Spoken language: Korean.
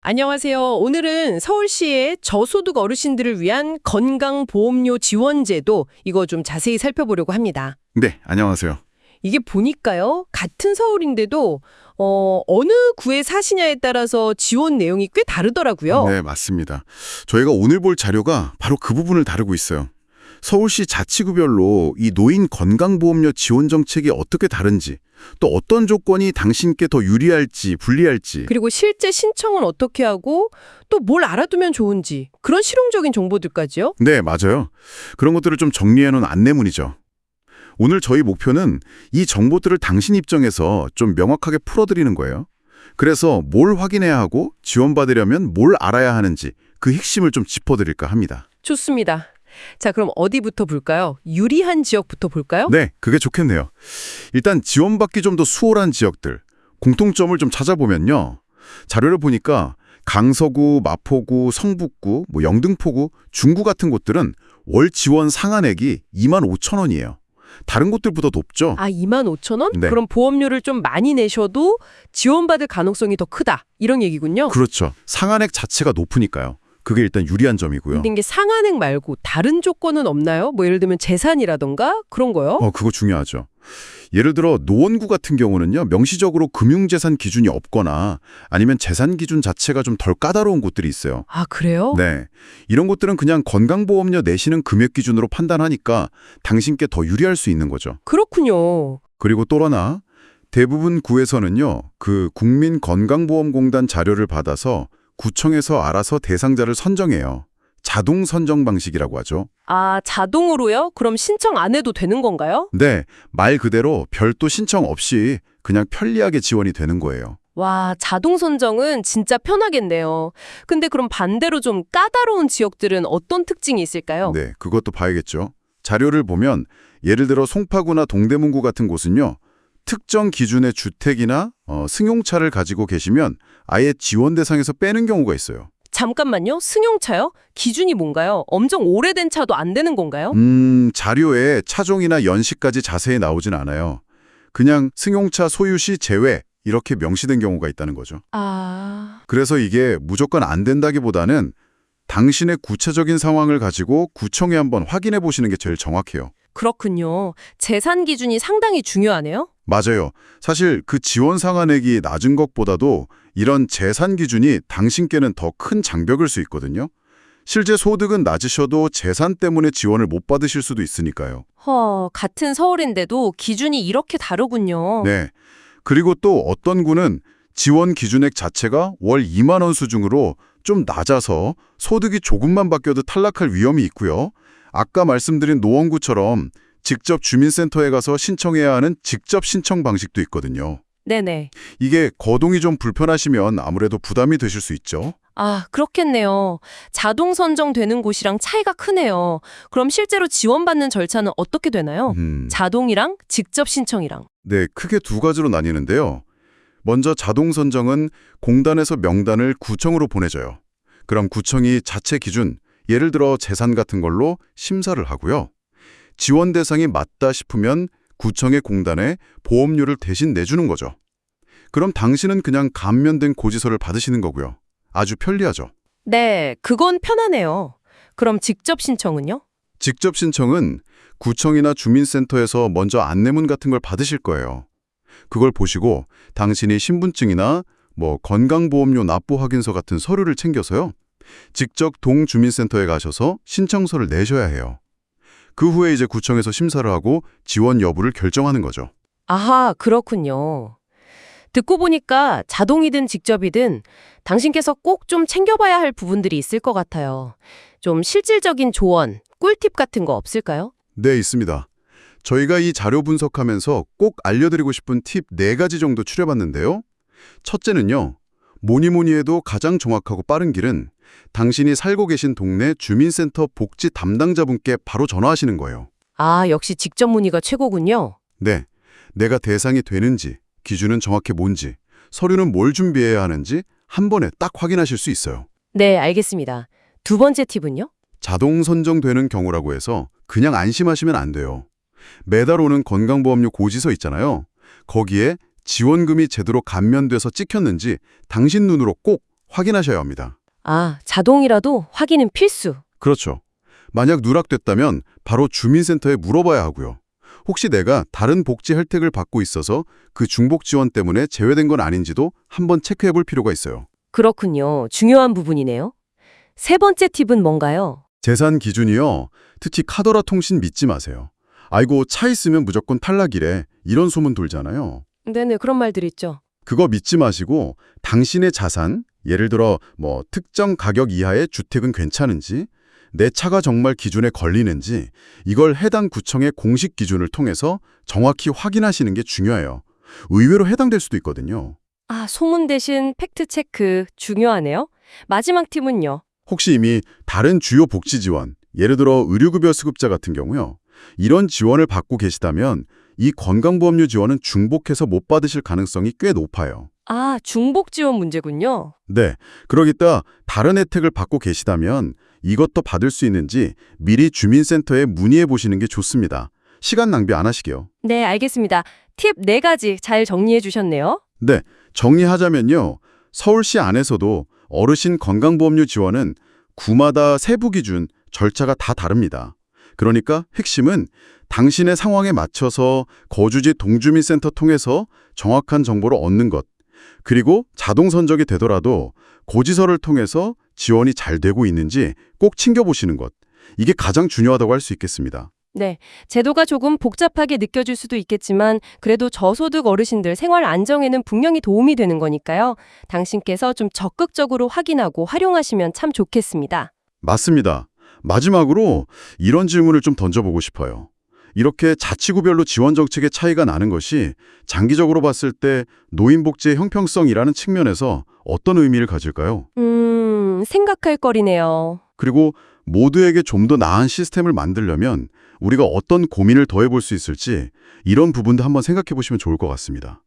안녕하세요. 오늘은 서울시의 저소득 어르신들을 위한 건강보험료 지원제도 이거 좀 자세히 살펴보려고 합니다. 네, 안녕하세요. 이게 보니까요. 같은 서울인데도 어느 구에 사시냐에 따라서 지원 내용이 꽤 다르더라고요. 네, 맞습니다. 저희가 오늘 볼 자료가 바로 그 부분을 다루고 있어요. 서울시 자치구별로 이 노인 건강보험료 지원 정책이 어떻게 다른지, 또 어떤 조건이 당신께 더 유리할지, 불리할지. 그리고 실제 신청은 어떻게 하고 또 뭘 알아두면 좋은지 그런 실용적인 정보들까지요. 네, 맞아요. 그런 것들을 좀 정리해놓은 안내문이죠. 오늘 저희 목표는 이 정보들을 당신 입장에서 좀 명확하게 풀어드리는 거예요. 그래서 뭘 확인해야 하고 지원받으려면 뭘 알아야 하는지 그 핵심을 좀 짚어드릴까 합니다. 좋습니다. 자, 그럼 어디부터 볼까요? 유리한 지역부터 볼까요? 네, 그게 좋겠네요. 일단 지원받기 좀 더 수월한 지역들, 공통점을 좀 찾아보면요. 자료를 보니까 강서구, 마포구, 성북구, 영등포구, 중구 같은 곳들은 월 지원 상한액이 25,000원이에요. 다른 곳들보다 높죠? 아, 25,000원? 네. 그럼 보험료를 좀 많이 내셔도 지원받을 가능성이 더 크다. 이런 얘기군요. 그렇죠. 상한액 자체가 높으니까요. 그게 일단 유리한 점이고요. 근데 이게 상한액 말고 다른 조건은 없나요? 뭐 예를 들면 재산이라던가 그런 거요? 그거 중요하죠. 예를 들어 노원구 같은 경우는요. 명시적으로 금융재산 기준이 없거나 아니면 재산 기준 자체가 좀 덜 까다로운 곳들이 있어요. 아, 그래요? 네, 이런 곳들은 그냥 건강보험료 내시는 금액 기준으로 판단하니까 당신께 더 유리할 수 있는 거죠. 그렇군요. 그리고 또 하나, 대부분 구에서는요. 그 국민건강보험공단 자료를 받아서 구청에서 알아서 대상자를 선정해요. 자동 선정 방식이라고 하죠. 아, 자동으로요? 그럼 신청 안 해도 되는 건가요? 네, 말 그대로 별도 신청 없이 그냥 편리하게 지원이 되는 거예요. 와, 자동 선정은 진짜 편하겠네요. 근데 그럼 반대로 좀 까다로운 지역들은 어떤 특징이 있을까요? 네, 그것도 봐야겠죠. 자료를 보면 예를 들어 송파구나 동대문구 같은 곳은요. 특정 기준의 주택이나 승용차를 가지고 계시면 아예 지원 대상에서 빼는 경우가 있어요. 잠깐만요. 승용차요? 기준이 뭔가요? 엄청 오래된 차도 안 되는 건가요? 자료에 차종이나 연식까지 자세히 나오진 않아요. 그냥 승용차 소유 시 제외 이렇게 명시된 경우가 있다는 거죠. 아... 그래서 이게 무조건 안 된다기보다는 당신의 구체적인 상황을 가지고 구청에 한번 확인해 보시는 게 제일 정확해요. 그렇군요. 재산 기준이 상당히 중요하네요. 맞아요. 사실 그 지원 상한액이 낮은 것보다도 이런 재산 기준이 당신께는 더 큰 장벽일 수 있거든요. 실제 소득은 낮으셔도 재산 때문에 지원을 못 받으실 수도 있으니까요. 같은 서울인데도 기준이 이렇게 다르군요. 네. 그리고 또 어떤 구는 지원 기준액 자체가 월 2만 원 수준으로 좀 낮아서 소득이 조금만 바뀌어도 탈락할 위험이 있고요. 아까 말씀드린 노원구처럼 직접 주민센터에 가서 신청해야 하는 직접 신청 방식도 있거든요. 네네. 이게 거동이 좀 불편하시면 아무래도 부담이 되실 수 있죠. 아, 그렇겠네요. 자동 선정되는 곳이랑 차이가 크네요. 그럼 실제로 지원받는 절차는 어떻게 되나요? 자동이랑 직접 신청이랑. 네, 크게 두 가지로 나뉘는데요. 먼저 자동 선정은 공단에서 명단을 구청으로 보내줘요. 그럼 구청이 자체 기준, 예를 들어 재산 같은 걸로 심사를 하고요. 지원 대상이 맞다 싶으면 구청의 공단에 보험료를 대신 내주는 거죠. 그럼 당신은 그냥 감면된 고지서를 받으시는 거고요. 아주 편리하죠. 네, 그건 편하네요. 그럼 직접 신청은요? 직접 신청은 구청이나 주민센터에서 먼저 안내문 같은 걸 받으실 거예요. 그걸 보시고 당신이 신분증이나 건강보험료 납부 확인서 같은 서류를 챙겨서요. 직접 동주민센터에 가셔서 신청서를 내셔야 해요. 그 후에 이제 구청에서 심사를 하고 지원 여부를 결정하는 거죠. 아하, 그렇군요. 듣고 보니까 자동이든 직접이든 당신께서 꼭 좀 챙겨봐야 할 부분들이 있을 것 같아요. 좀 실질적인 조언, 꿀팁 같은 거 없을까요? 네, 있습니다. 저희가 이 자료 분석하면서 꼭 알려드리고 싶은 팁 4가지 정도 추려봤는데요. 첫째는요. 뭐니 해도 가장 정확하고 빠른 길은 당신이 살고 계신 동네 주민센터 복지 담당자분께 바로 전화하시는 거예요. 아, 역시 직접 문의가 최고군요. 네, 내가 대상이 되는지, 기준은 정확히 뭔지, 서류는 뭘 준비해야 하는지 한 번에 딱 확인하실 수 있어요. 네, 알겠습니다. 두 번째 팁은요? 자동 선정되는 경우라고 해서 그냥 안심하시면 안 돼요. 매달 오는 건강보험료 고지서 있잖아요. 거기에 지원금이 제대로 감면돼서 찍혔는지 당신 눈으로 꼭 확인하셔야 합니다. 아, 자동이라도 확인은 필수. 그렇죠. 만약 누락됐다면 바로 주민센터에 물어봐야 하고요. 혹시 내가 다른 복지 혜택을 받고 있어서 그 중복 지원 때문에 제외된 건 아닌지도 한번 체크해 볼 필요가 있어요. 그렇군요. 중요한 부분이네요. 세 번째 팁은 뭔가요? 재산 기준이요. 특히 카더라 통신 믿지 마세요. 아이고 차 있으면 무조건 탈락이래. 이런 소문 돌잖아요. 네네, 그런 말들 있죠. 그거 믿지 마시고 당신의 자산, 예를 들어 특정 가격 이하의 주택은 괜찮은지, 내 차가 정말 기준에 걸리는지 이걸 해당 구청의 공식 기준을 통해서 정확히 확인하시는 게 중요해요. 의외로 해당될 수도 있거든요. 아, 소문 대신 팩트체크 중요하네요. 마지막 팁은요? 혹시 이미 다른 주요 복지 지원, 예를 들어 의료급여 수급자 같은 경우요. 이런 지원을 받고 계시다면 이 건강보험료 지원은 중복해서 못 받으실 가능성이 꽤 높아요. 아, 중복 지원 문제군요. 네, 그러겠다 다른 혜택을 받고 계시다면 이것도 받을 수 있는지 미리 주민센터에 문의해 보시는 게 좋습니다. 시간 낭비 안 하시게요. 네, 알겠습니다. 팁 4가지 잘 정리해 주셨네요. 네, 정리하자면요. 서울시 안에서도 어르신 건강보험료 지원은 구마다 세부 기준, 절차가 다 다릅니다. 그러니까 핵심은 당신의 상황에 맞춰서 거주지 동주민센터 통해서 정확한 정보를 얻는 것. 그리고 자동 선적이 되더라도 고지서를 통해서 지원이 잘 되고 있는지 꼭 챙겨보시는 것. 이게 가장 중요하다고 할 수 있겠습니다. 네, 제도가 조금 복잡하게 느껴질 수도 있겠지만 그래도 저소득 어르신들 생활 안정에는 분명히 도움이 되는 거니까요. 당신께서 좀 적극적으로 확인하고 활용하시면 참 좋겠습니다. 맞습니다. 마지막으로 이런 질문을 좀 던져보고 싶어요. 이렇게 자치구별로 지원 정책의 차이가 나는 것이 장기적으로 봤을 때 노인복지의 형평성이라는 측면에서 어떤 의미를 가질까요? 생각할 거리네요. 그리고 모두에게 좀 더 나은 시스템을 만들려면 우리가 어떤 고민을 더해볼 수 있을지 이런 부분도 한번 생각해 보시면 좋을 것 같습니다.